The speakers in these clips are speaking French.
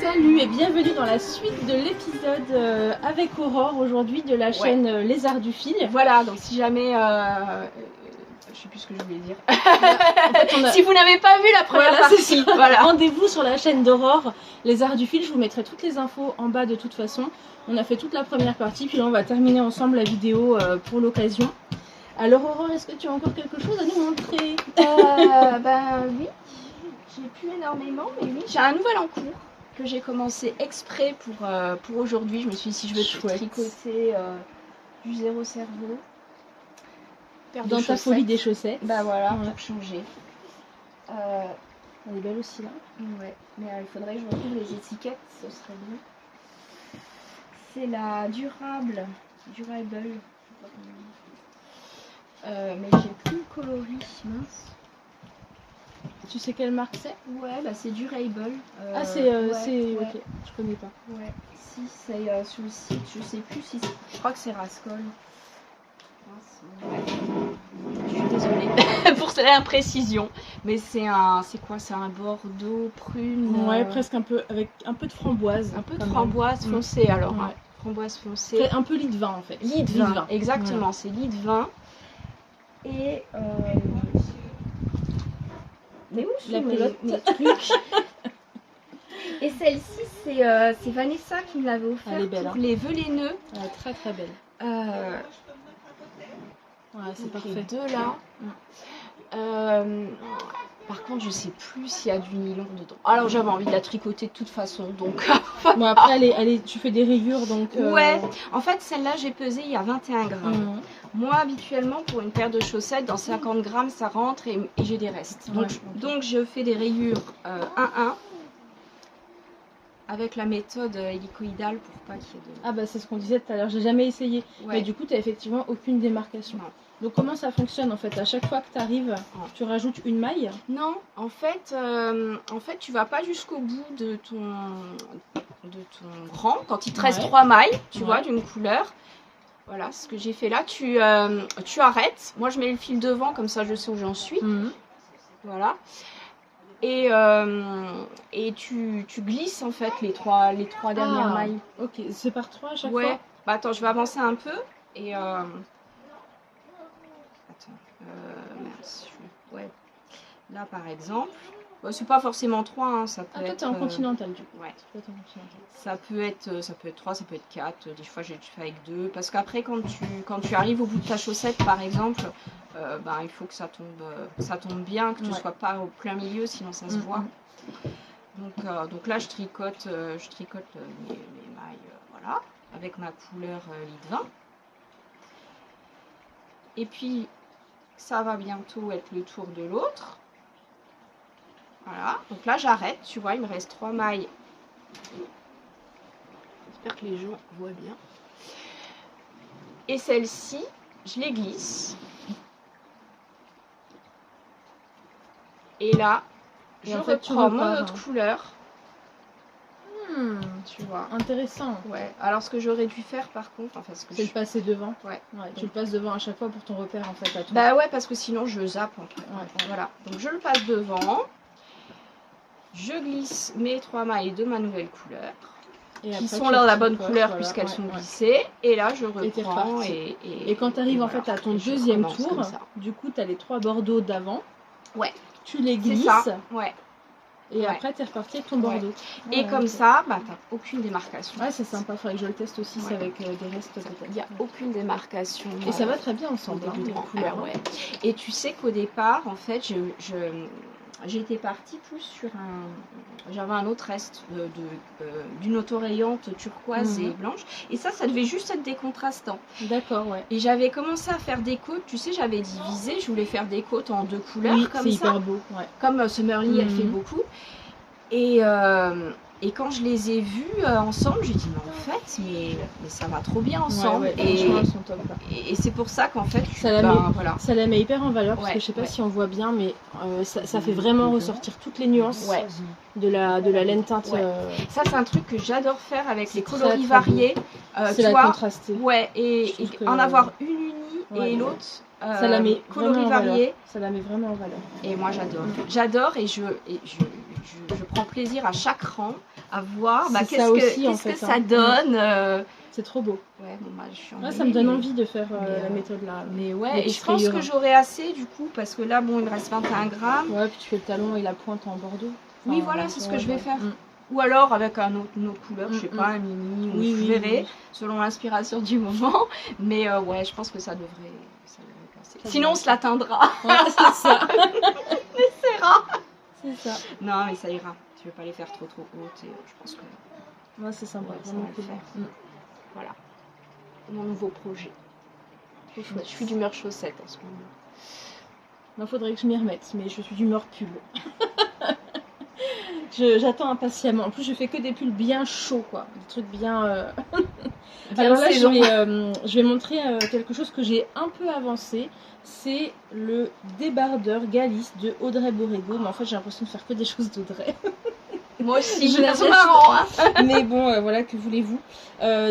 Salut et bienvenue dans la suite de l'épisode avec Aurore aujourd'hui de la chaîne Les Arts du Fil. Voilà, donc si jamais... je sais plus ce que je voulais dire. En fait, Si vous n'avez pas vu la première partie, voilà. Rendez-vous sur la chaîne d'Aurore, Les Arts du Fil. Je vous mettrai toutes les infos en bas de toute façon. On a fait toute la première partie, puis là on va terminer ensemble la vidéo pour l'occasion. Alors Aurore, est-ce que tu as encore quelque chose à nous montrer? Ben oui, j'ai plus énormément, mais oui. J'ai un nouvel en cours que j'ai commencé exprès pour aujourd'hui. Je me suis dit si je veux tricoter du zéro cerveau. Dans ta folie des chaussettes. Bah voilà, pour changer. Elle est belle aussi là. Ouais, mais il faudrait que je retrouve les étiquettes, ce serait bien. C'est la durable. Mais j'ai plus le coloris, mince. Tu sais quelle marque c'est? Ouais, bah c'est Durable. Ah c'est ouais. ok, je connais pas. Ouais, si c'est sur le site, je sais plus si je crois que c'est Rascol. Je suis désolée pour cette imprécision, mais c'est quoi? C'est un bordeaux prune. Ouais, presque un peu avec un peu de framboise. Un peu de framboise foncée alors. Ouais. Hein, framboise foncée. Un peu lit de vin en fait. Lit de vin, exactement. Ouais. C'est lit de vin. Et mais où la pelote mes trucs. Et celle-ci, c'est Vanessa qui me l'avait offert pour les vœux laineux. Elle est très très belle. Ouais, c'est parfait. Les deux là. Par contre, je sais plus s'il y a du nylon dedans. Alors j'avais envie de la tricoter de toute façon, donc. Bon après, tu fais des rayures donc. Ouais. En fait, celle-là, j'ai pesé il y a 21 grammes. Moi, habituellement, pour une paire de chaussettes, dans 50 grammes, ça rentre et j'ai des restes. Donc, je fais des rayures 1-1 avec la méthode hélicoïdale pour pas qu'il y ait de... Ah bah c'est ce qu'on disait tout à l'heure, j'ai jamais essayé. Ouais. Mais du coup, tu n'as effectivement aucune démarcation. Non. Donc comment ça fonctionne en fait? À chaque fois que tu arrives, tu rajoutes une maille? Non, en fait, tu vas pas jusqu'au bout de ton rang. Quand il te reste 3 mailles, tu vois, d'une couleur. Voilà, ce que j'ai fait là. Tu arrêtes. Moi, je mets le fil devant, comme ça, je sais où j'en suis. Voilà. Et tu glisses en fait les trois dernières mailles. Ok, c'est par 3 à chaque fois? Ouais. Bah attends, je vais avancer un peu. Et mince, ouais. Là par exemple, bon, c'est pas forcément 3, hein, ça peut être... toi t'es en continental du coup. Ouais. Ça peut être 3, ça peut être 4, des fois j'ai fait avec 2. Parce qu'après quand tu arrives au bout de ta chaussette par exemple, il faut que ça tombe bien, que tu sois pas au plein milieu, sinon ça se voit. Donc là je tricote mes mailles, voilà, avec ma couleur lit de vin. Et puis ça va bientôt être le tour de l'autre. Voilà, donc là j'arrête, tu vois, il me reste 3 mailles. J'espère que les gens voient bien. Et celle-ci, je les glisse. Et là, je reprends mon autre couleur. Tu vois. Intéressant. Ouais. Alors ce que j'aurais dû faire par contre, c'est le passer devant. Ouais. Tu le passes devant à chaque fois pour ton repère en fait à toi. Bah ouais, parce que sinon je zappe en fait. Voilà. Donc je le passe devant. Je glisse mes 3 mailles de ma nouvelle couleur. Qui sont là la bonne couleur puisqu'elles sont glissées. Et là je reprends. Et quand tu arrives en fait à ton deuxième tour, du coup tu as les 3 bordeaux d'avant. Ouais. Tu les glisses. Ouais. Et après, tu es reparti avec ton bordeaux. Et comme ça, bah, tu n'as aucune démarcation. Ouais, c'est sympa. Il faudrait que je le teste aussi avec des restes peut-être. Il n'y a aucune démarcation. Et ça va très bien ensemble. Et tu sais qu'au départ, en fait, j'étais partie plus sur j'avais un autre reste d'une autorayante turquoise et blanche. Et ça devait juste être décontrastant. D'accord, ouais. Et j'avais commencé à faire des côtes. Tu sais, j'avais divisé. Je voulais faire des côtes en 2 couleurs comme ça. C'est hyper beau. Ouais. Comme Summerly, elle fait beaucoup. Et quand je les ai vus ensemble, j'ai dit, mais en fait, mais ça va trop bien ensemble. Elles sont top, là. Et c'est pour ça qu'en fait, ça la met hyper en valeur, parce que je sais pas si on voit bien, mais ça fait vraiment ressortir toutes les nuances de la laine teinte. Ça, c'est un truc que j'adore faire avec les coloris variés. C'est la contraster. Ouais, et en avoir une unie et l'autre. Ça la met coloris variés. Ça la met vraiment en valeur. Et moi j'adore. J'adore et je prends plaisir à chaque rang à voir C'est ça aussi, en qu'est-ce que fait, ça hein. donne. C'est trop beau. Ouais, bon, bah, je suis Ouais, ça emballée, me donne mais- envie de faire mais, la méthode là. Mais Les ouais, et je petits pense que rayures. j'aurai assez du coup, parce que là, bon, il me reste 21 grammes. Ouais, puis tu fais le talon et la pointe en bordeaux. Oui, Enfin, voilà, c'est ce que ouais, je vais ouais. faire. Ou alors avec une autre couleur, je sais Mm, pas, un mini, ou Oui, je oui, verrai, oui. selon l'inspiration du moment. Mais ouais, je pense que ça devrait passer. Ça Sinon, on devrait se l'atteindra. Ouais, c'est ça. C'est rare. C'est ça. Non, mais ça ira. Je vais pas les faire trop hautes et je pense que Ouais, c'est sympa. ouais, ça Vraiment va le cool. faire. Mm. Voilà. Mon nouveau projet. Trop Je chouette. suis d'humeur chaussette en ce moment. Il faudrait que je m'y remette, mais je suis d'humeur pull. J'attends impatiemment. En plus, je fais que des pulls bien chauds, quoi. Des trucs bien. Alors là, je vais montrer quelque chose que j'ai un peu avancé. C'est le débardeur Galice de Audrey Borrego. Mais en fait, j'ai l'impression de faire que des choses d'Audrey. Moi aussi, J'ai c'est l'impression- marrant. Hein. Mais bon, voilà, que voulez-vous.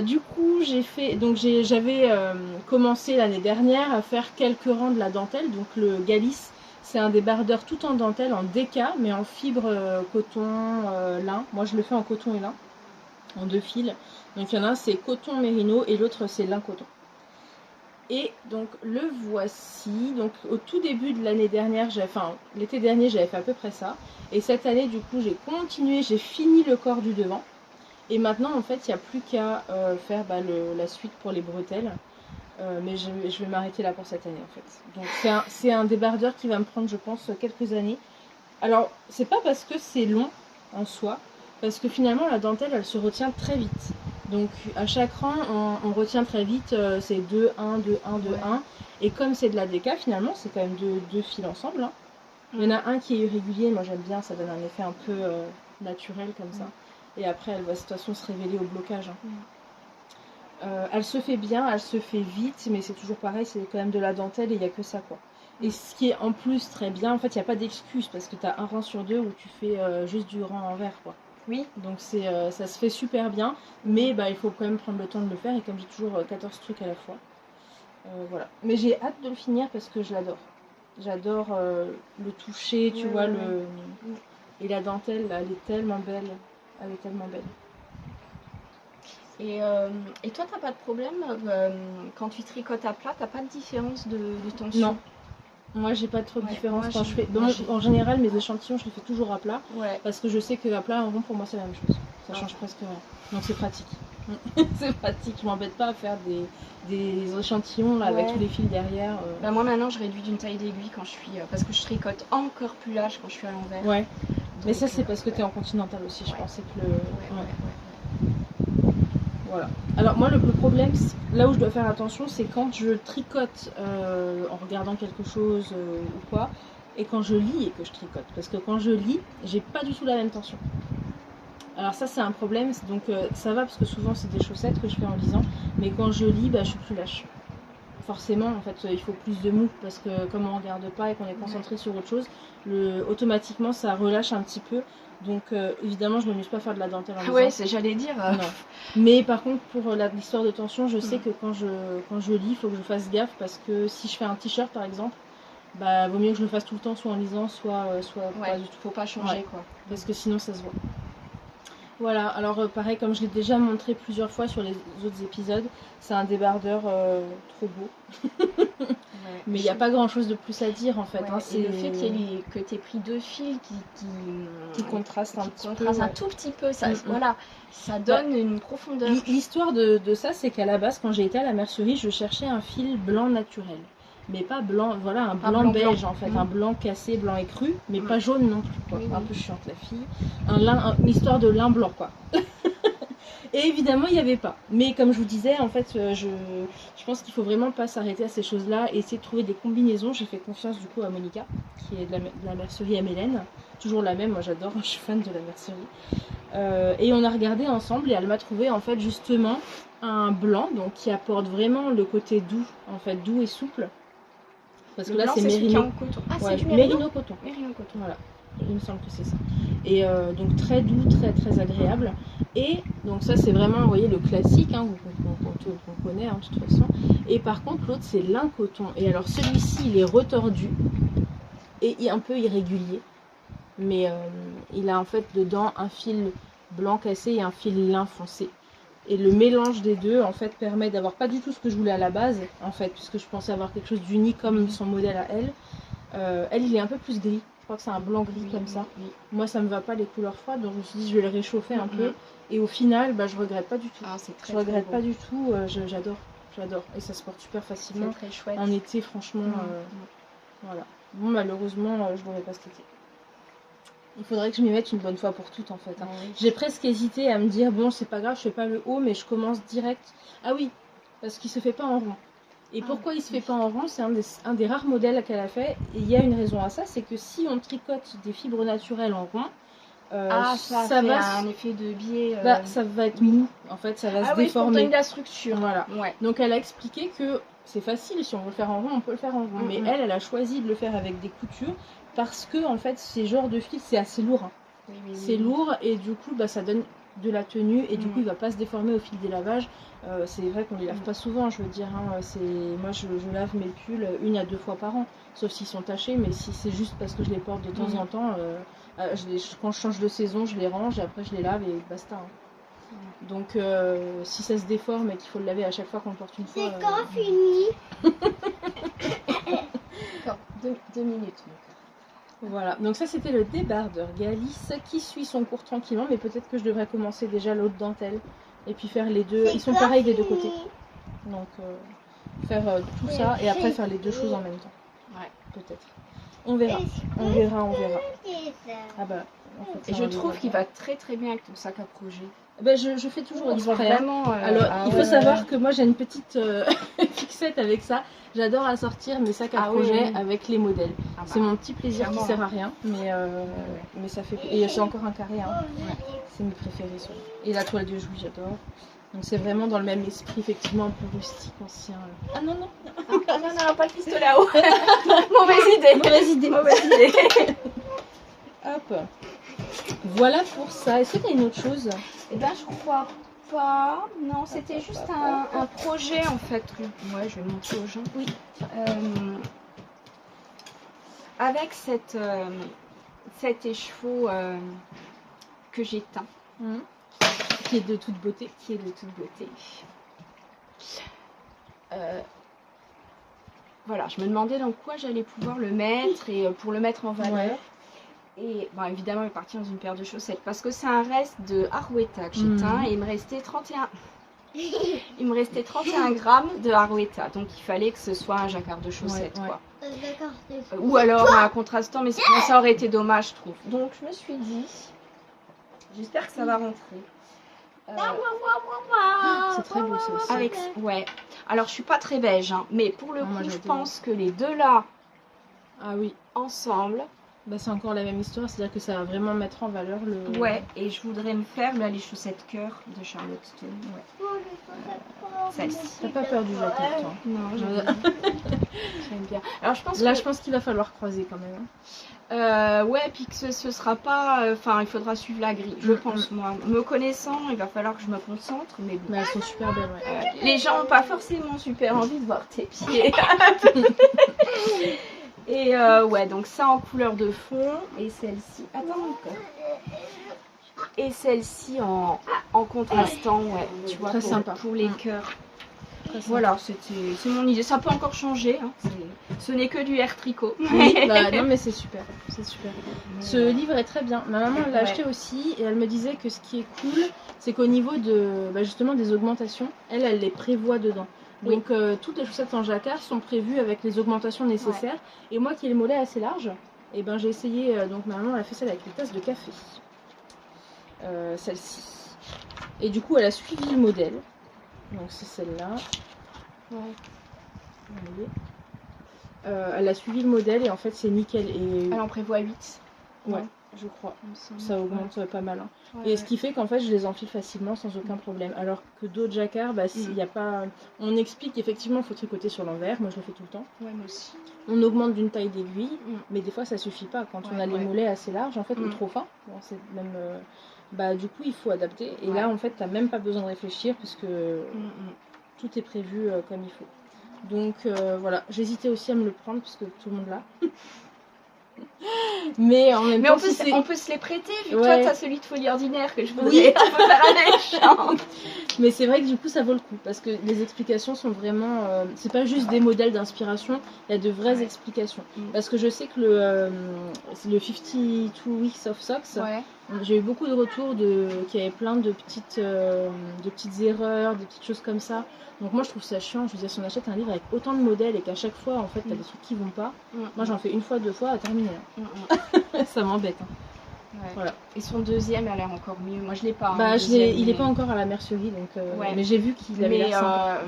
Du coup, j'avais commencé l'année dernière à faire quelques rangs de la dentelle. Donc le Galice, c'est un débardeur tout en dentelle, en déca, mais en fibre coton lin. Moi, je le fais en coton et lin, en 2 fils. Donc il y en a un, c'est coton mérino et l'autre, c'est lin coton. Et donc le voici. Donc au tout début de l'année dernière, l'été dernier, j'avais fait à peu près ça. Et cette année, du coup, j'ai continué, j'ai fini le corps du devant. Et maintenant, en fait, il n'y a plus qu'à faire la suite pour les bretelles. Mais je vais m'arrêter là pour cette année, en fait. Donc c'est un débardeur qui va me prendre, je pense, quelques années. Alors, c'est pas parce que c'est long en soi, parce que finalement, la dentelle, elle se retient très vite. Donc, à chaque rang, on retient très vite, c'est 2, 1, 2, 1, 2, 1. Et comme c'est de la déca, finalement, c'est quand même deux fils ensemble. Hein. Il y en a un qui est irrégulier, moi j'aime bien, ça donne un effet un peu naturel comme ça. Et après, elle va de toute façon se révéler au blocage. Hein. Elle se fait bien, elle se fait vite, mais c'est toujours pareil, c'est quand même de la dentelle et il n'y a que ça, quoi. Et ce qui est en plus très bien, en fait, il n'y a pas d'excuse parce que tu as un rang sur 2 où tu fais juste du rang envers, quoi. Oui. Donc ça se fait super bien, mais il faut quand même prendre le temps de le faire. Et comme j'ai toujours 14 trucs à la fois, voilà. Mais j'ai hâte de le finir parce que je l'adore. J'adore le toucher, tu vois, et la dentelle, là, elle est tellement belle. Elle est tellement belle. Et toi, t'as pas de problème quand tu tricotes à plat, t'as pas de différence de tension? Non. Moi, j'ai pas trop de différence moi, quand je fais. moi, En général, mes échantillons, je les fais toujours à plat. Ouais. Parce que je sais qu'à plat, en rond, pour moi, c'est la même chose. Ça change presque rien. Donc, c'est pratique. C'est pratique. Je m'embête pas à faire des échantillons là, avec tous les fils derrière. Bah, moi, maintenant, je réduis d'une taille d'aiguille quand je suis. Parce que je tricote encore plus large quand je suis à l'envers. Ouais. Donc, mais ça, c'est parce que tu es en continental aussi. Je pensais que le. Voilà. Alors moi le problème, là où je dois faire attention, c'est quand je tricote en regardant quelque chose ou quoi, et quand je lis et que je tricote. Parce que quand je lis, j'ai pas du tout la même tension. Alors ça c'est un problème, donc ça va parce que souvent c'est des chaussettes que je fais en lisant, mais quand je lis, je suis plus lâche. Forcément, en fait, il faut plus de mou parce que comme on regarde pas et qu'on est concentré sur autre chose, automatiquement ça relâche un petit peu. Donc évidemment, je ne m'amuse pas à faire de la dentelle en lisant. Ouais, j'allais dire. Non. Mais par contre, pour l'histoire de tension, je sais que quand je lis, il faut que je fasse gaffe parce que si je fais un t-shirt par exemple, vaut mieux que je le fasse tout le temps, soit en lisant, soit pas du tout. Faut pas changer quoi. Parce que sinon ça se voit. Voilà, alors pareil, comme je l'ai déjà montré plusieurs fois sur les autres épisodes, c'est un débardeur trop beau. Mais il n'y a pas grand chose de plus à dire en fait. Hein, c'est le fait que tu aies pris 2 fils qui contrastent un tout petit peu. Ça, voilà, ça donne une profondeur. L'histoire de ça, c'est qu'à la base, quand j'ai été à la mercerie, je cherchais un fil blanc naturel. Mais pas blanc, voilà, un blanc beige en fait, un blanc cassé, blanc écru, mais pas jaune non plus, quoi. Un peu chiante la fille. Une histoire de lin blanc, quoi. Et évidemment, il n'y avait pas. Mais comme je vous disais, en fait, je pense qu'il faut vraiment pas s'arrêter à ces choses-là et essayer de trouver des combinaisons. J'ai fait confiance du coup à Monica, qui est de la mercerie à Mélène. Toujours la même, moi j'adore, je suis fan de la mercerie. Et on a regardé ensemble et elle m'a trouvé en fait justement un blanc, donc qui apporte vraiment le côté doux, en fait, doux et souple. Parce que là c'est mérino coton. Ah, ouais, c'est du mérino coton. Mérino coton. Voilà. Il me semble que c'est ça. Et donc très doux, très très agréable. Et donc ça c'est vraiment, vous voyez, le classique hein, qu'on connaît hein, de toute façon. Et par contre l'autre c'est lin coton. Et alors celui-ci il est retordu et un peu irrégulier. mais il a en fait dedans un fil blanc cassé et un fil lin foncé. Et le mélange des deux en fait permet d'avoir pas du tout ce que je voulais à la base en fait, puisque je pensais avoir quelque chose d'unique comme son modèle à elle. Elle, il est un peu plus gris. Je crois que c'est un blanc gris comme ça. Moi, ça me va pas les couleurs froides, donc je me suis dit je vais le réchauffer un peu. Et au final, je regrette pas du tout. Je regrette pas du tout. J'adore. Et ça se porte super facilement. C'est très chouette. En été, franchement, voilà. Bon, malheureusement, je l'aurai pas cet été. Il faudrait que je m'y mette une bonne fois pour toutes en fait. J'ai presque hésité à me dire bon, c'est pas grave, je fais pas le haut, mais je commence direct. Ah oui, parce qu'il se fait pas en rond. Et pourquoi il se fait pas en rond? C'est un des rares modèles qu'elle a fait. Et il y a une raison à ça, c'est que si on tricote des fibres naturelles en rond, ça va un effet de biais. Ça va être mou, en fait, ça va se déformer. Pour donner la structure. Voilà. Ouais. Donc elle a expliqué que c'est facile, si on veut le faire en rond, on peut le faire en rond. Mais elle a choisi de le faire avec des coutures parce que en fait, ces genres de fils, c'est assez lourd. Hein. C'est lourd et du coup, ça donne de la tenue et du coup, il va pas se déformer au fil des lavages. C'est vrai qu'on les lave pas souvent, je veux dire. Hein. Moi, je lave mes pulls 1 à 2 fois par an, sauf s'ils sont tachés, mais si c'est juste parce que je les porte de temps en temps. Quand je change de saison, je les range et après je les lave et basta. Hein. Donc si ça se déforme et qu'il faut le laver à chaque fois qu'on le porte une fois. C'est quand fini? D'accord, 2 minutes. Voilà, donc ça c'était le débardeur Galice qui suit son cours tranquillement, mais peut-être que je devrais commencer déjà l'autre dentelle et puis faire les deux. Ils sont pareils des deux côtés. Donc faire tout ça et après faire les deux choses en même temps. Ouais, peut-être. On verra. Ah bah, en fait, et je trouve qu'il va très très bien avec ton sac à projet. Je fais toujours exprès. Vraiment, alors, il faut savoir que moi j'ai une petite fixette avec ça. J'adore assortir mes sacs à projet avec les modèles. C'est mon petit plaisir qui sert à rien, mais ça fait. Et c'est encore un carré. Hein. C'est mes préférés. Et la toile de Jouy, j'adore. Donc c'est vraiment dans le même esprit, effectivement, un peu rustique, ancien. Ah non, pas de pistolet à eau. Mauvaise idée. Hop. Voilà pour ça. Est-ce que tu as une autre chose? Eh ben, je crois pas. Non, c'était juste un projet en fait. Ouais, je vais le montrer aux gens. Oui. Avec cet écheveau que j'ai teint. Qui est de toute beauté. Voilà, je me demandais dans quoi j'allais pouvoir le mettre et pour le mettre en valeur. Ouais. Et évidemment, il est parti dans une paire de chaussettes parce que c'est un reste de Harwetta que j'ai teint et il me restait 31 grammes de Harwetta. Donc il fallait que ce soit un jacquard de chaussettes. Quoi. Ou alors un contrastant, mais ça aurait été dommage, je trouve. Donc je me suis dit, j'espère que ça va rentrer. C'est très beau ça aussi. Alors je suis pas très beige, hein, mais pour le coup, je pense que les deux là, ensemble. C'est encore la même histoire, c'est-à-dire que ça va vraiment mettre en valeur le... Ouais, et je voudrais me faire les chaussettes cœur de Charlotte Stone. Celle-ci. T'as pas peur du jacquard, toi? Non, j'aime bien. Alors je pense qu'il va falloir croiser quand même. Puis que ce sera pas... il faudra suivre la grille, je pense, moi. Me connaissant, il va falloir que je me concentre, mais bon. Mais elles sont super belles, les gens n'ont pas forcément super envie de voir tes pieds. Et donc ça en couleur de fond et celle-ci, et celle-ci en contrastant, tu vois, pour les cœurs. Voilà, c'est mon idée. Ça peut encore changer, hein. Ce n'est que du air tricot. Oui, non mais c'est super. Ce livre est très bien. Ma maman l'a acheté aussi et elle me disait que ce qui est cool, c'est qu'au niveau de justement des augmentations, elle les prévoit dedans. Donc toutes les chaussettes en jacquard sont prévues avec les augmentations nécessaires. Et moi qui ai le mollet assez large, j'ai essayé, donc ma maman elle a fait celle avec les tasses de café. Celle-ci. Et du coup elle a suivi le modèle. Donc c'est celle-là. Elle a suivi le modèle et en fait c'est nickel. Et... Elle en prévoit 8. Ouais, je crois. Ça augmente pas mal. Hein. Et ce qui fait qu'en fait je les enfile facilement sans aucun problème. Alors que d'autres jacquards, s'il y a pas. On explique qu'effectivement il faut tricoter sur l'envers. Moi je le fais tout le temps. Ouais, moi aussi. On augmente d'une taille d'aiguille, mais des fois ça suffit pas. Quand on a les mollets assez larges en fait ou trop fins, c'est même. Du coup il faut adapter. Et là en fait t'as même pas besoin de réfléchir puisque tout est prévu comme il faut. Donc voilà, j'hésitais aussi à me le prendre parce que tout le monde l'a. Mais en même Mais temps, on peut se les prêter, vu que Ouais. toi, t'as celui de folie ordinaire que je voudrais Oui. un peu faire un échange. Mais c'est vrai que du coup ça vaut le coup parce que les explications sont vraiment. C'est pas juste des modèles d'inspiration, il y a de vraies Ouais. explications. Mm. Parce que je sais que le 52 Weeks of Socks, Ouais. j'ai eu beaucoup de retours qu'il y avait plein de petites erreurs, des petites choses comme ça. Donc moi je trouve ça chiant. Je veux dire, si on achète un livre avec autant de modèles et qu'à chaque fois en fait t'as des trucs qui vont pas, moi j'en fais une fois, 2 fois à terminer. Ça m'embête. Hein. Ouais. Voilà. Et son deuxième a l'air encore mieux. Moi, je l'ai pas. Bah, hein, deuxième, il est mais- pas encore à la mercerie, donc. Ouais. Mais j'ai vu qu'il avait Mais l'air sympa.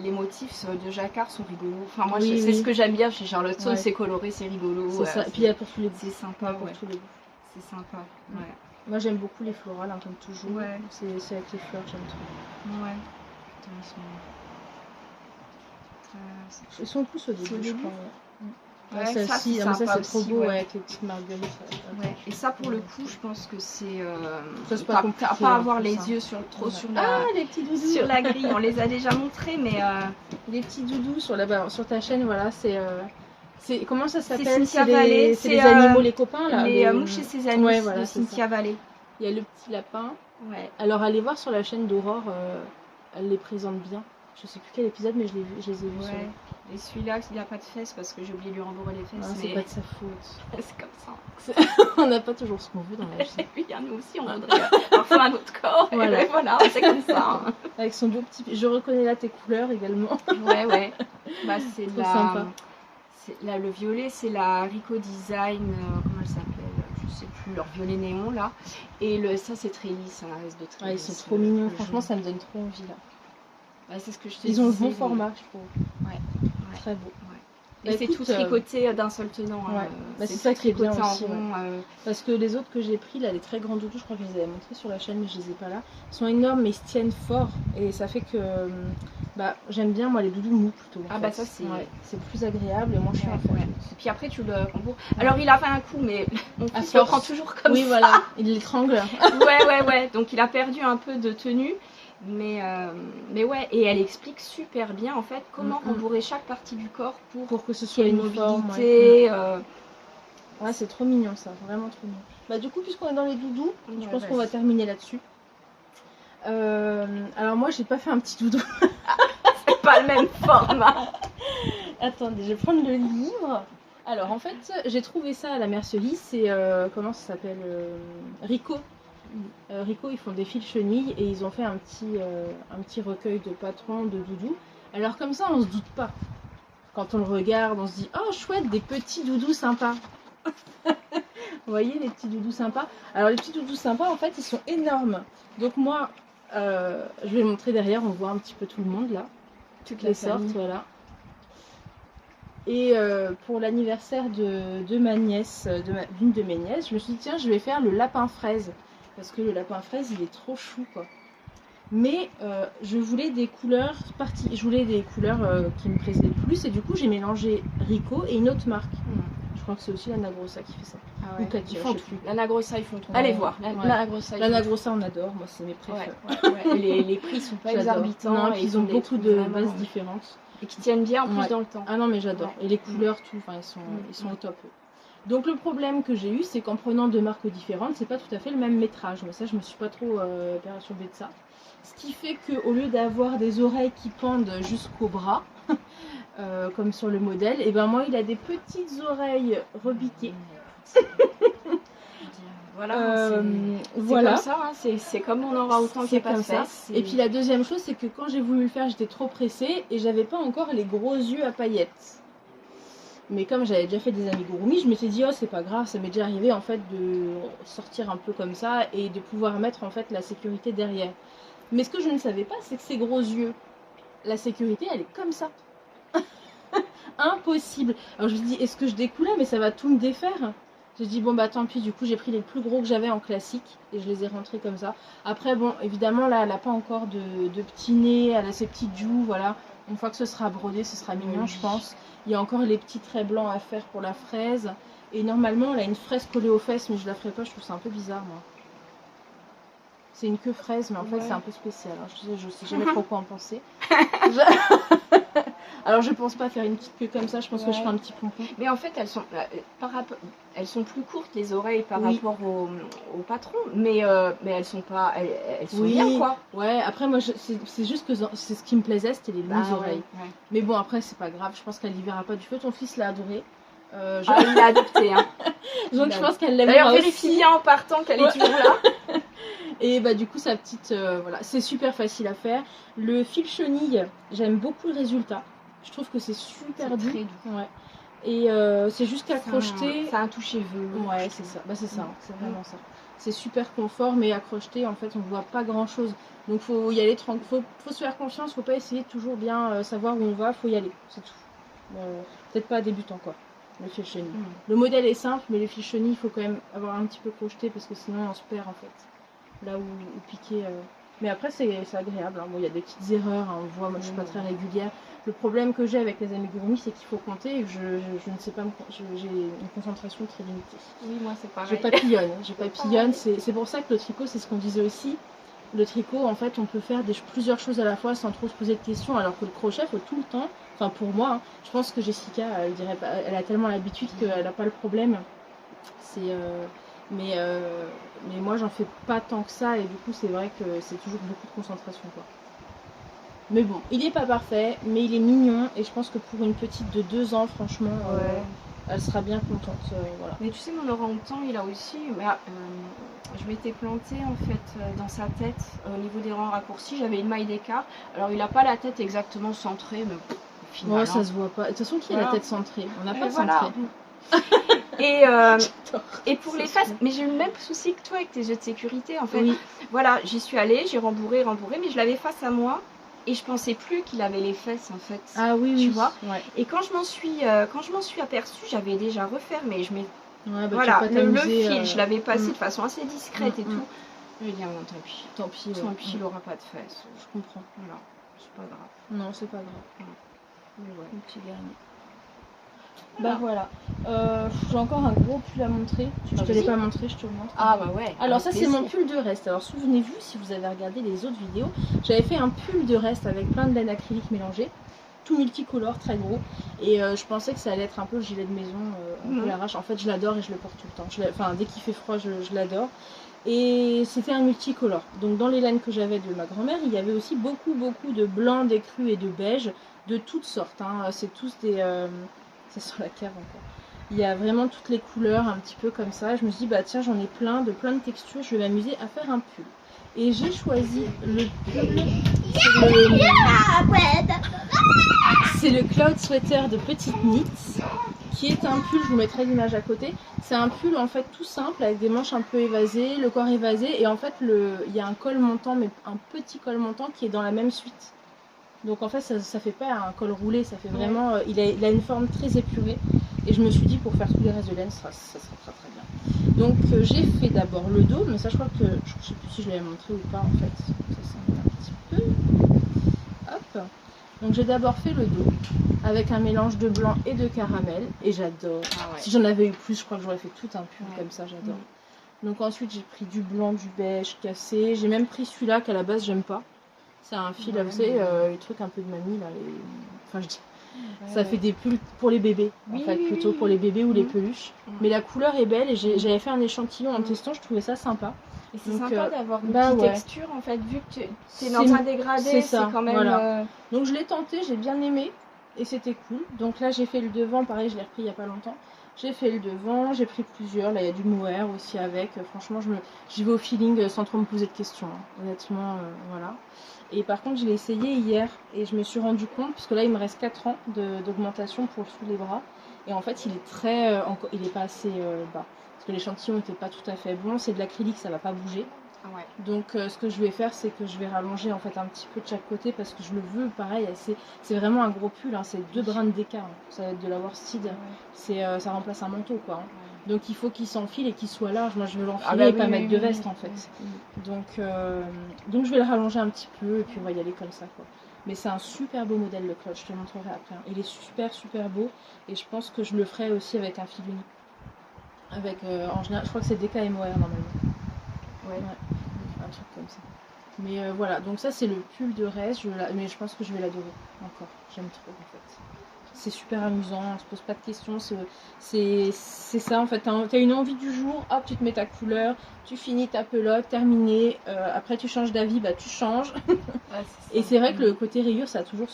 les motifs de Jacquard sont rigolos. Enfin, moi, Oui, c'est oui. ce que j'aime bien chez Charlotte Soule, Ouais. c'est coloré, c'est rigolo. C'est ça. Et puis il y a pour tous les goûts. c'est sympa, Pour ouais. tous les goûts. C'est sympa. Ouais. Moi j'aime beaucoup les florales, hein, comme toujours. Ouais. C'est avec les fleurs que j'aime trop. Ouais. Putain, Ils sont tous au C'est au début, je début. crois. Ouais, Celle-ci, ça, c'est ah, mais ça sympa c'est trop aussi, beau, ouais. ouais, avec les petites marguerites. Ouais. Et ça, pour le coup, je pense que c'est. Ça, c'est pas t'as compliqué, pas à hein, avoir tout les ça. yeux trop Ouais. sur Ah, les petits doudous. sur la grille. On les a déjà montrés, mais Les petits doudous sur ta chaîne, voilà, c'est comment ça s'appelle? Cynthia C'est Vallée, c'est c'est, les animaux, les copains là. les mouches et ses amis Ouais, voilà, de c'est Cynthia Vallée. Il y a le petit lapin. Ouais. Alors allez voir sur la chaîne d'Aurore, elle les présente bien. Je sais plus quel épisode, mais je les ai vus. sur- Ouais. Et celui-là, il n'a pas de fesses parce que j'ai oublié de lui rembourrer les Ah, fesses. c'est mais pas de sa faute. c'est comme ça. On n'a pas toujours ce qu'on veut dans la vie. Et puis, nous aussi, on voudrait parfois un autre corps. Voilà. Et voilà, c'est comme ça. hein. Avec son beau petit. Je reconnais là tes couleurs également. Ouais, ouais. Bah, c'est Trop sympa. Là, le violet, c'est la Rico Design. Comment elle s'appelle? Je sais plus, leur violet néon là. Et ça, c'est Trélis, ça reste de Trélis. Ouais, ils sont trop mignons. Franchement, ça me donne trop envie là. Ouais, c'est ce que je te Ils ont le disais, bon format, je trouve. Ouais. Très beau. Et Bah, c'est écoute, tout tricoté d'un seul tenant. hein. ouais. Bah, c'est ça qui est bien tricoté aussi, en rond. Parce que les autres que j'ai pris, là, les très grands doudous, je crois que je les avais montrés sur la chaîne, mais je les ai pas là. Ils sont énormes, mais ils se tiennent fort. Et ça fait que bah, j'aime bien, moi, les doudous mous plutôt. en Ah, fait. bah, ça, c'est- Ouais, c'est plus agréable et moins chiant à faire. Ouais. Et puis après, tu le rembourses. Alors, il a fait un coup, mais mon À fils le force. prend toujours comme Oui, ça. voilà, il l'étrangle. Ouais. Donc, il a perdu un peu de tenue. Mais ouais, et elle explique super bien en fait comment rembourrer chaque partie du corps pour que ce soit une uniforme. mobilité. Ouais, c'est trop mignon ça, vraiment trop mignon. Bah, du coup, puisqu'on est dans les doudous, je pense qu'on va vas-y. terminer là-dessus. Alors, moi, j'ai pas fait un petit doudou. C'est pas le même format. Attendez, je vais prendre le livre. Alors, en fait, j'ai trouvé ça à la mercerie. C'est, comment ça s'appelle Rico. Rico, ils font des fils chenilles et ils ont fait un petit recueil de patrons de doudous. Alors, comme ça, on se doute pas. Quand on le regarde, on se dit oh chouette, des petits doudous sympas. Vous voyez les petits doudous sympas. Alors les petits doudous sympas en fait ils sont énormes. Donc moi je vais le montrer derrière, on voit un petit peu tout le monde là. Toutes Les sortes, voilà. Et pour l'anniversaire de ma nièce, d'une de mes nièces, je me suis dit tiens je vais faire le lapin fraise. Parce que le lapin fraise il est trop chou quoi. Mais je voulais des couleurs je voulais des couleurs qui me plaisaient le plus et du coup j'ai mélangé Rico et une autre marque. Je crois que c'est aussi l'Anna Grossa qui fait ça. Ah Ou ouais. Katia, Ils font je sais tout. plus. L'Anna Grossa, ils font tout. Ouais. Allez voir. Ouais. L'Anna Grossa, ils L'Anna font Grossa on adore, moi c'est mes tout. préférés. Ouais. Et les prix sont pas J'adore. exorbitants. Non, et ils ont font des beaucoup trucs de vraiment, bases différentes. Et qui tiennent bien en plus Ouais. dans le temps. Ah non mais j'adore. Ouais. Et les couleurs tout, enfin ils sont au top. Donc le problème que j'ai eu c'est qu'en prenant deux marques différentes, c'est pas tout à fait le même métrage. Mais ça je me suis pas trop perturbée de ça. Ce qui fait qu'au lieu d'avoir des oreilles qui pendent jusqu'au bras, comme sur le modèle, et ben moi il a des petites oreilles rebiquées. Voilà, c'est Voilà. comme ça, hein, c'est comme on aura autant qu'il n'y C'est a pas de comme ça. fesses. Et puis la deuxième chose, c'est que quand j'ai voulu le faire, j'étais trop pressée et j'avais pas encore les gros yeux à paillettes. Mais comme j'avais déjà fait des amigurumi, je m'étais dit oh c'est pas grave, ça m'est déjà arrivé en fait de sortir un peu comme ça et de pouvoir mettre en fait la sécurité derrière. Mais ce que je ne savais pas, c'est que ces gros yeux, la sécurité elle est comme ça. Impossible. Alors je me dis est-ce que je découlais mais ça va tout me défaire. J'ai dit bon bah tant pis, du coup j'ai pris les plus gros que j'avais en classique et je les ai rentrés comme ça. Après bon évidemment là elle n'a pas encore de petits nez, elle a ses petites joues, voilà. Une fois que ce sera brodé ce sera mignon je pense. Il y a encore les petits traits blancs à faire pour la fraise. Et normalement elle a une fraise collée aux fesses mais je la ferai pas, je trouve ça un peu bizarre moi. C'est une queue fraise mais en fait c'est un peu spécial. Hein. Je sais jamais trop quoi en penser. Alors je pense pas faire une petite queue comme ça, je pense que je ferai un petit pompon. Mais en fait elles sont elles sont plus courtes les oreilles par Oui. rapport au patron, mais elles sont pas, elles sont Oui. bien quoi. Ouais, après moi c'est juste que c'est ce qui me plaisait, c'était les longues Bah, oreilles. ouais. Mais bon, après c'est pas grave, je pense qu'elle y verra pas du feu. Ton fils l'a adoré. Ah, il l'a adopté. Hein. Donc je pense qu'elle l'aimera D'ailleurs, aussi. vérifie bien en partant qu'elle est toujours là. Et bah du coup sa petite, voilà, c'est super facile à faire. Le fil chenille, j'aime beaucoup le résultat. Je trouve que c'est super C'est doux. très doux. Ouais. Et c'est juste qu'à crocheter. C'est un toucher velours. Ouais, c'est ça. Bah c'est ça, c'est vraiment ça. C'est super confort, mais à crocheter, en fait, on voit pas grand chose. Donc faut y aller tranquille. Faut se faire confiance. Faut pas essayer de toujours bien savoir où on va. Faut y aller, c'est tout. Peut-être pas débutant quoi. Le fil chenille. Le modèle est simple, mais le fil chenille, il faut quand même avoir un petit peu crocheté parce que sinon on se perd en fait. Là où piquer. Mais après c'est agréable. Hein. Bon, il y a des petites erreurs. Hein. On voit, moi je suis pas très régulière. Le problème que j'ai avec les amigurumi, c'est qu'il faut compter et que je ne sais pas, j'ai une concentration très limitée. Oui, moi c'est pareil. Je papillonne. C'est pour ça que le tricot, c'est ce qu'on disait aussi. Le tricot, en fait, on peut faire plusieurs choses à la fois sans trop se poser de questions, alors que le crochet, il faut tout le temps. Enfin, pour moi, hein, je pense que Jessica, elle a tellement l'habitude qu'elle n'a pas le problème. Mais moi, j'en fais pas tant que ça, et du coup, c'est vrai que c'est toujours beaucoup de concentration, quoi. Mais bon, il n'est pas parfait, mais il est mignon, et je pense que pour une petite de 2 ans, franchement, elle sera bien contente. Voilà. Mais tu sais, mon orang-outan, il a aussi. Je m'étais plantée en fait dans sa tête au niveau des rangs raccourcis. J'avais une maille d'écart. Alors, il n'a pas la tête exactement centrée, mais Ouais, ça se voit pas. De toute façon, qui a la tête centrée? On n'a pas voilà. centré. Et pour les faces, mais j'ai eu le même souci que toi avec tes jeux de sécurité en fait. Oui. Voilà, j'y suis allée, j'ai rembourré, mais je l'avais face à moi et je pensais plus qu'il avait les fesses en fait. Ah oui, tu vois. Ouais. Et quand je m'en suis aperçue, j'avais déjà refermé. Ouais, bah, voilà, le fil, je l'avais passé de façon assez discrète et tout. Je lui ai dit, ah, non, tant pis. Tant pis, il aura pas de fesses. Je comprends. Voilà, c'est pas grave. Non, c'est pas grave. Mais ouais. Le petit garni. Bah voilà. J'ai encore un gros pull à montrer. Je te l'ai pas montré, je te le montre. Ah bah ouais. Alors ça c'est mon pull de reste. Alors souvenez-vous, si vous avez regardé les autres vidéos, j'avais fait un pull de reste avec plein de laine acrylique mélangée. Tout multicolore, très gros. Et je pensais que ça allait être un peu le gilet de maison, un peu l'arrache. En fait je l'adore et je le porte tout le temps. Enfin dès qu'il fait froid, je l'adore. Et c'était un multicolore. Donc dans les laines que j'avais de ma grand-mère, il y avait aussi beaucoup de blanc, d'écru et de beige, de toutes sortes. Hein. C'est tous des... c'est sur la cave encore. Il y a vraiment toutes les couleurs, un petit peu comme ça. Je me suis dit, bah tiens, j'en ai plein de textures, je vais m'amuser à faire un pull. Et j'ai choisi le pull. C'est le Cloud Sweater de Petite Knit, qui est un pull, je vous mettrai l'image à côté. C'est un pull en fait tout simple, avec des manches un peu évasées, le corps évasé, et en fait il y a un col montant, mais un petit col montant qui est dans la même suite. Donc en fait ça fait pas un col roulé, ça fait vraiment, il a une forme très épurée. Et je me suis dit pour faire tous les restes de laine, ça sera très très bien. Donc j'ai fait d'abord le dos, mais ça je crois que, je sais plus si je l'avais montré ou pas en fait. Ça s'en va un petit peu. Hop. Donc j'ai d'abord fait le dos, avec un mélange de blanc et de caramel, et j'adore. Ah ouais. Si j'en avais eu plus, je crois que j'aurais fait tout un pull comme ça, j'adore. Donc ensuite j'ai pris du blanc, du beige cassé, j'ai même pris celui-là qu'à la base j'aime pas. C'est un fil, vous savez, les trucs un peu de mamie là, enfin je dis, ça fait des pulls pour les bébés, en fait, plutôt pour les bébés ou les peluches. Mais la couleur est belle et j'avais fait un échantillon en testant, je trouvais ça sympa. Et c'est sympa d'avoir une petite texture en fait, vu que tu es dans un dégradé, c'est quand même... Voilà. Donc je l'ai tenté, j'ai bien aimé et c'était cool. Donc là j'ai fait le devant, pareil je l'ai repris il n'y a pas longtemps. J'ai fait le devant, j'ai pris plusieurs, là il y a du mohair aussi avec. Franchement j'y vais au feeling sans trop me poser de questions, hein. Honnêtement, voilà. Et par contre je l'ai essayé hier et je me suis rendu compte, parce que là il me reste 4 ans d'augmentation pour sous les bras. Et en fait il est très, il est pas assez bas. Parce que l'échantillon n'était pas tout à fait bon, c'est de l'acrylique, ça va pas bouger. Ah ouais. Donc ce que je vais faire, c'est que je vais rallonger en fait un petit peu de chaque côté parce que je le veux pareil. C'est vraiment un gros pull, hein, c'est 2 brins d'écart. Hein. Ça va être de la worsted, ça remplace un manteau quoi. Hein. Donc il faut qu'il s'enfile et qu'il soit large. Moi je veux l'enfiler et pas mettre de veste en fait. Donc je vais le rallonger un petit peu et puis on va y aller comme ça quoi. Mais c'est un super beau modèle le Cloud, je te le montrerai après. Hein. Il est super beau et je pense que je le ferai aussi avec un fil unique. Avec en général, je crois que c'est DK et mohair normalement. Ouais, un truc comme ça. Mais voilà, donc ça c'est le pull de reste, mais je pense que je vais l'adorer encore. J'aime trop en fait. c'est super amusant, on se pose pas de questions, c'est ça en fait, t'as une envie du jour, hop tu te mets ta couleur, tu finis ta pelote, terminé, après tu changes d'avis, bah tu changes. Ouais, Et c'est vrai que le côté rayure ça a toujours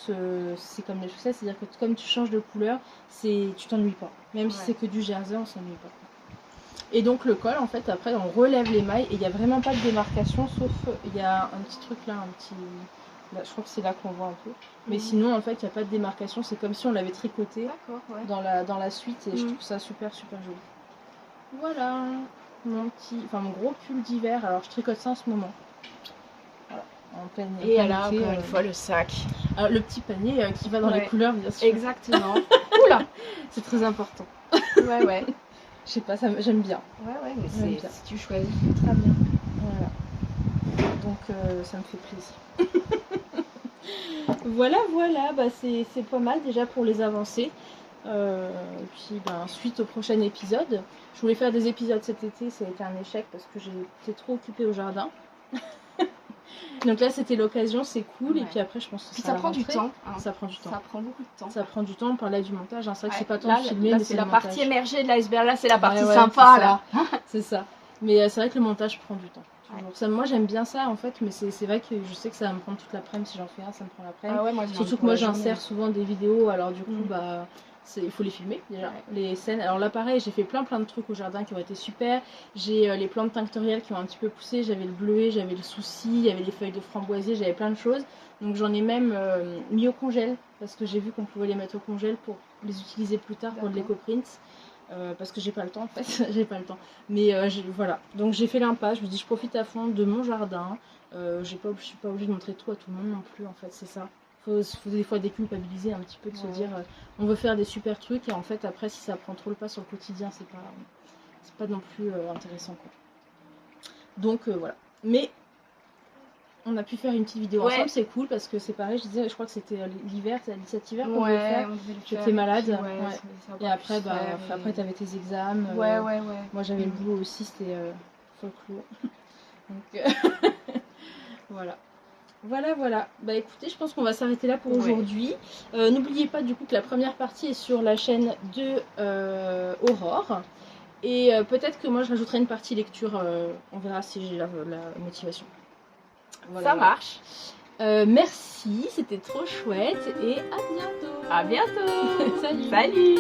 c'est comme les chaussettes, c'est-à-dire que comme tu changes de couleur, tu t'ennuies pas, même si c'est que du jersey on s'ennuie pas. Et donc le col en fait après on relève les mailles et il n'y a vraiment pas de démarcation sauf il y a un petit truc là, là, je crois que c'est là qu'on voit un peu. Mais sinon, en fait, il n'y a pas de démarcation. C'est comme si on l'avait tricoté dans la suite. Et je trouve ça super, super joli. Voilà, mon gros pull d'hiver. Alors, je tricote ça en ce moment. Voilà, en pleine et là, encore une fois, le sac. Alors, le petit panier qui va dans les couleurs, bien sûr. Exactement. Oula, c'est très important. Ouais. Je sais pas, j'aime bien. Ouais, mais si tu choisis, très bien. Voilà. Donc, ça me fait plaisir. Voilà, bah c'est pas mal déjà pour les avancées. Puis suite au prochain épisode. Je voulais faire des épisodes cet été, ça a été un échec parce que j'étais trop occupée au jardin. Donc là c'était l'occasion, c'est cool. Et puis après je pense que ça prend du temps. Ça prend du temps. Ça prend beaucoup de temps. Ça prend du temps, on parlait du montage. C'est vrai que c'est pas tant de filmer, mais c'est la partie émergée de l'iceberg. Là c'est la partie sympa là. C'est ça. Mais c'est vrai que le montage prend du temps. Ça, moi j'aime bien ça en fait, mais c'est vrai que je sais que ça va me prendre toute l'après-midi si j'en fais un, ça me prend l'après-midi. Surtout que moi j'insère souvent des vidéos, alors du coup il faut les filmer déjà, les scènes. Alors là pareil, j'ai fait plein de trucs au jardin qui ont été super. J'ai les plantes tinctorielles qui ont un petit peu poussé, j'avais le bleuet, j'avais le souci, il y avait les feuilles de framboisier, j'avais plein de choses. Donc j'en ai même mis au congèle, parce que j'ai vu qu'on pouvait les mettre au congèle pour les utiliser plus tard pour de l'éco-print. Parce que j'ai pas le temps en fait, mais voilà, donc j'ai fait l'impasse, je me dis je profite à fond de mon jardin, je suis pas obligée de montrer tout à tout le monde non plus en fait, c'est ça, faut des fois déculpabiliser un petit peu, de se dire on veut faire des super trucs et en fait après si ça prend trop le pas sur le quotidien c'est pas non plus intéressant quoi. Donc voilà, mais on a pu faire une petite vidéo ensemble, c'est cool parce que c'est pareil, je crois que c'était l'hiver, c'était cet hiver qu'on devait faire. J'étais malade. Et après, après t'avais tes examens. Moi j'avais le boulot aussi, c'était folklore. Donc voilà. Bah écoutez, je pense qu'on va s'arrêter là pour aujourd'hui. N'oubliez pas du coup que la première partie est sur la chaîne de Aurore. Et peut-être que moi je rajouterai une partie lecture, on verra si j'ai la motivation. Voilà. Ça marche. Merci, c'était trop chouette et à bientôt. À bientôt. Salut. Salut.